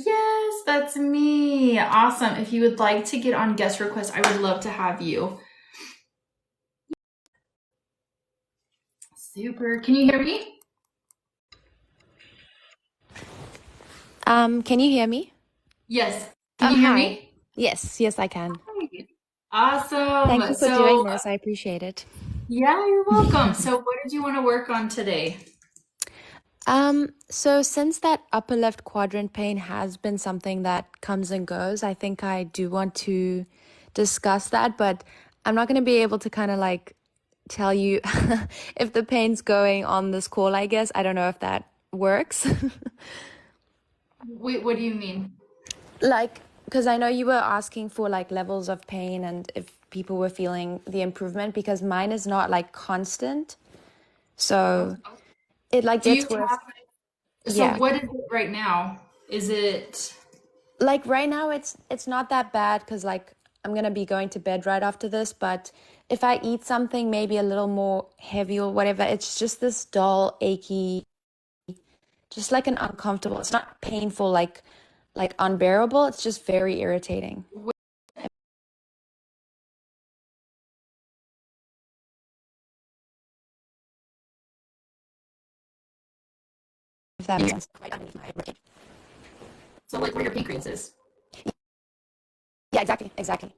Yes, that's me. Awesome. If you would like to get on guest request, I would love to have you. Super. Can you hear me? Can you hear me? Yes. Can you hear Hi. me? Yes, yes, I can. Thank Awesome. you for doing So, this. I appreciate it. yeah, you're welcome. So, what did you want to work on today? So since that upper left quadrant pain has been something that comes and goes, I think I do want to discuss that, but I'm not going to be able to kind of like tell you if the pain's going on this call, I guess. I don't know if that works. Wait, what do you mean? Like, because I know you were asking for like levels of pain and if people were feeling the improvement, because mine is not like constant. So Okay. it like Do you gets worse. so Yeah. what is it right now? Is it Like right now it's not that bad because like I'm gonna be going to bed right after this, but if I eat something maybe a little more heavy or whatever, it's just this dull, achy, just like an uncomfortable. It's not painful like unbearable. It's just very irritating. If that makes sense. Right underneath my rib cage. so like where your pancreas is? Yeah, exactly, exactly.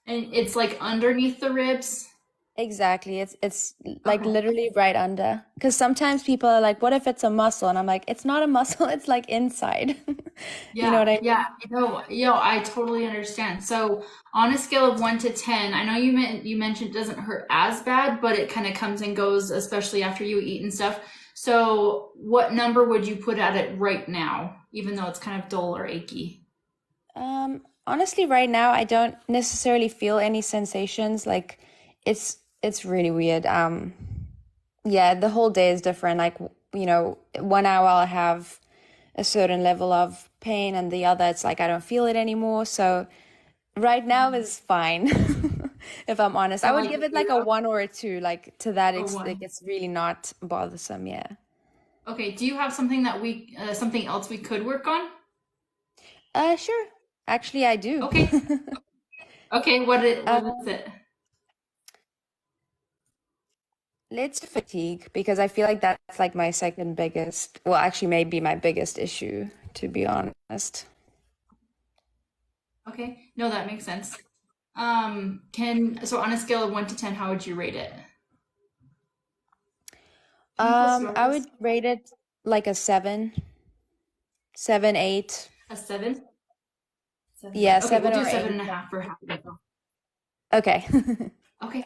And it's like underneath the ribs? Exactly. It's like Okay. literally right under. Because sometimes people are like, what if it's a muscle? And I'm like, it's not a muscle, it's like inside. You know Yeah, what I yeah. mean? No, I totally understand. So on a scale of 1 to 10, I know you mentioned it doesn't hurt as bad, but it kind of comes and goes, especially after you eat and stuff. So what number would you put at it right now, even though it's kind of dull or achy? Honestly, right now I don't necessarily feel any sensations. Like it's really weird. Yeah, the whole day is different. Like, you know, 1 hour I'll have a certain level of pain and the other it's like I don't feel it anymore. So right now is fine. If I'm honest. I So would like give a it like a zero one or a two, like to that or ex like one. it's really not bothersome, yeah. Okay, do you have something something else we could work on? Sure. Actually, I do. Okay. Okay, what is it? It's fatigue because I feel like that's like my second biggest, well, actually, maybe my biggest issue, to be honest. Okay. No, that makes sense. So on a scale of 1 to 10, how would you rate it? Can you close the door, I please? would rate it like a seven, seven, eight. A seven? Seven, Yeah, eight. Okay, we'll seven do or seven eight. and a half for half of it. Okay. Okay.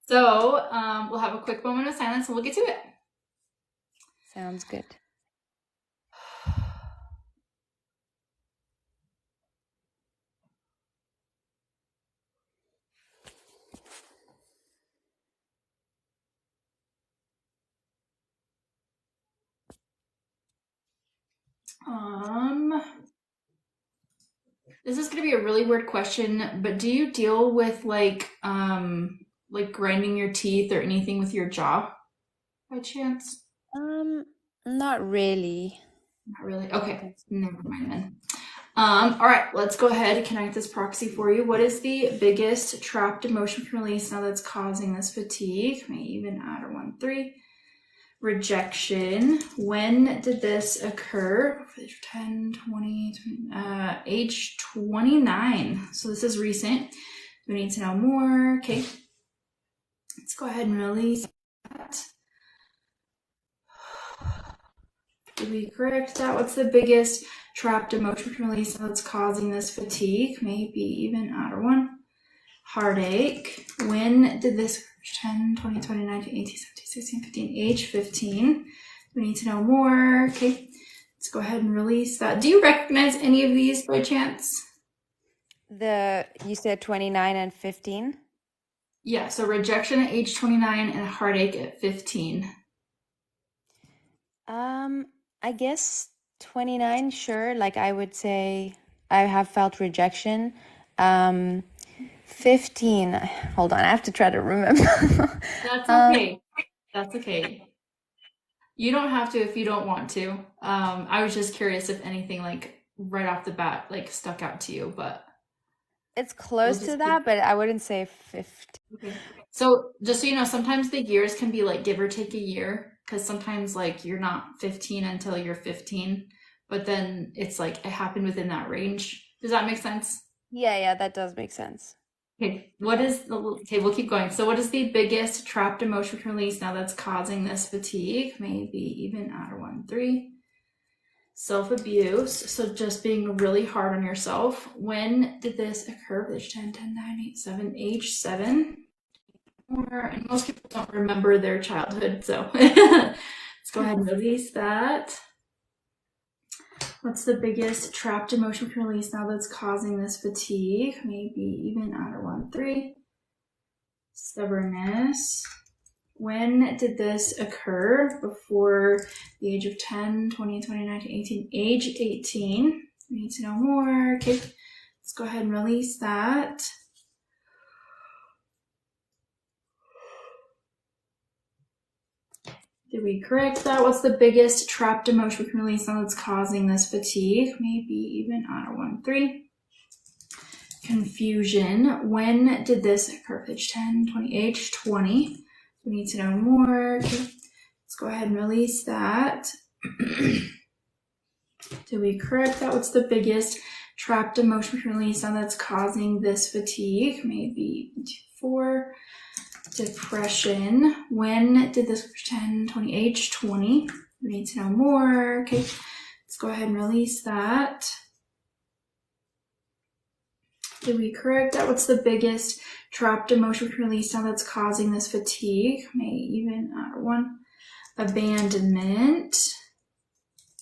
So we'll have a quick moment of silence and we'll get to it. Sounds good. Um, this is gonna be a really weird question, but do you deal with like grinding your teeth or anything with your jaw by chance? Um, Not really. Not really. I don't Okay, think so. never mind then. All right, let's go ahead and connect this proxy for you. What is the biggest trapped emotion from release now that's causing this fatigue? May even add a 1, 3. Rejection. When did this occur? 10, 20, age 29. So this is recent. We need to know more. Okay, let's go ahead and release that. Did we correct that? What's the biggest trapped emotion release that's causing this fatigue? Maybe even outer one. Heartache. When did this 10, 20, 29, 18, 17, 16, 15, age 15? We need to know more. Okay, let's go ahead and release that. Do you recognize any of these by chance? You said 29 and 15? Yeah, so rejection at age 29 and heartache at 15. Um, I guess 29, sure. Like I would say I have felt rejection. Um, 15. Hold on, I have to try to remember. That's Um, okay. That's okay. You don't have to if you don't want to. I was just curious if anything like right off the bat like stuck out to you, but It's we'll close to just keep. that, but I wouldn't say 50. Okay. So just so you know, sometimes the years can be like give or take a year, because sometimes like you're not 15 until you're 15, but then it's like it happened within that range. Does that make sense? Yeah, yeah, that does make sense. Okay, okay, we'll keep going. So what is the biggest trapped emotion release now that's causing this fatigue? Maybe even add a 1, 3. Self-abuse. So just being really hard on yourself. When did this occur? Age 10, 10, 9, 8, 7, age 7. And most people don't remember their childhood, so let's go ahead and release that. What's the biggest trapped emotion we can release now that's causing this fatigue? Maybe even add a 1, 3. Stubbornness. When did this occur? Before the age of 10, 20, 29, 18, age 18. We need to know more. Okay, let's go ahead and release that. Did we correct that? What's the biggest trapped emotion we can release now that's causing this fatigue? Maybe even add a 1, 3. Confusion. When did this occur? Age 10, 20, age 20. We need to know more. Okay. Let's go ahead and release that. Did we correct that? What's the biggest trapped emotion we can release now that's causing this fatigue? Maybe 4. Depression. When did this 10, 20, age 20? We need to know more. Okay, let's go ahead and release that. Did we correct that? What's the biggest trapped emotion we can release now that's causing this fatigue? May even add 1. Abandonment.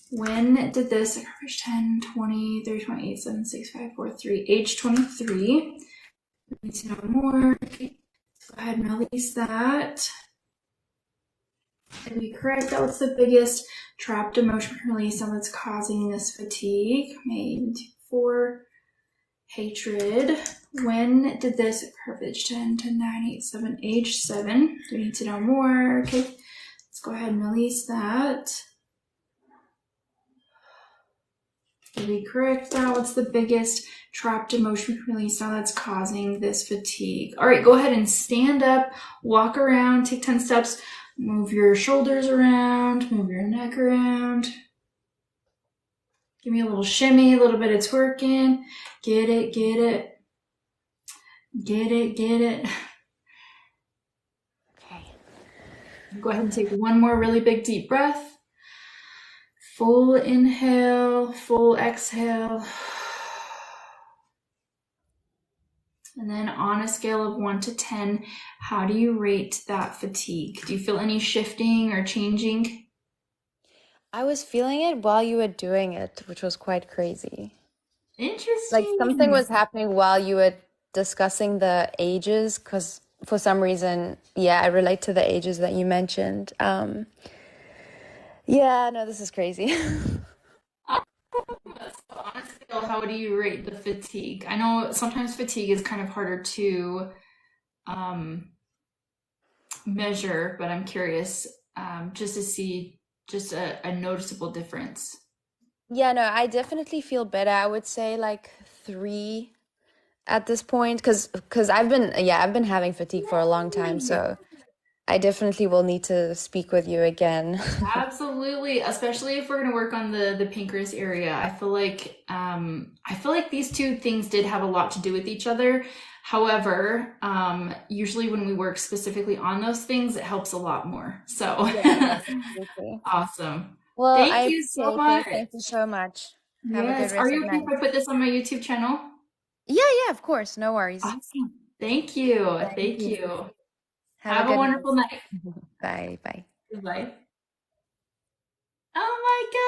When did this occur? 10, 20, 30, 28, 7, 6, 5, 4, 3, age 23. We need to know more. Okay. Go ahead and release that. Did we correct that? What's the biggest trapped emotion we can release now that's causing this fatigue? Maybe 4. Hatred. When did this occur? Age 10, 10, 9, 8, 7, age 7. We need to know more. Okay, let's go ahead and release that. Did we correct that? What's the biggest trapped emotion we can release now that's causing this fatigue? All right, go ahead and stand up, walk around, take 10 steps, move your shoulders around, move your neck around. Give me a little shimmy, a little bit of twerking. Get it, get it. Get it, get it. Okay. Go ahead and take one more really big deep breath. Full inhale, full exhale. And then on a scale of 1 to 10, how do you rate that fatigue? Do you feel any shifting or changing? I was feeling it while you were doing it, which was quite crazy. Like something Interesting. was happening while you were discussing the ages, because for some reason, yeah, I relate to the ages that you mentioned. Yeah, no, this is crazy. So on a scale, how do you rate the fatigue? I know sometimes fatigue is kind of harder to um, measure, but I'm curious just to see just a noticeable difference. Yeah, no, I definitely feel better. I would say like 3 at this point, because I've been having fatigue for a long time, so I definitely will need to speak with you again. Absolutely, especially if we're going to work on the pancreas area. I feel like these two things did have a lot to do with each other. However, usually when we work specifically on those things, it helps a lot more. So Yeah, yeah, absolutely. awesome. Well, I Thank you so appreciate much. it. Thank you so much. Have a good Yes. Are rest you of okay if night. I put this on my YouTube channel? Yeah, yeah, of course. No worries. Awesome. Thank you. Thank Thank you. you. Have a Have a good night. wonderful night. Bye, bye. Goodbye. Oh my God.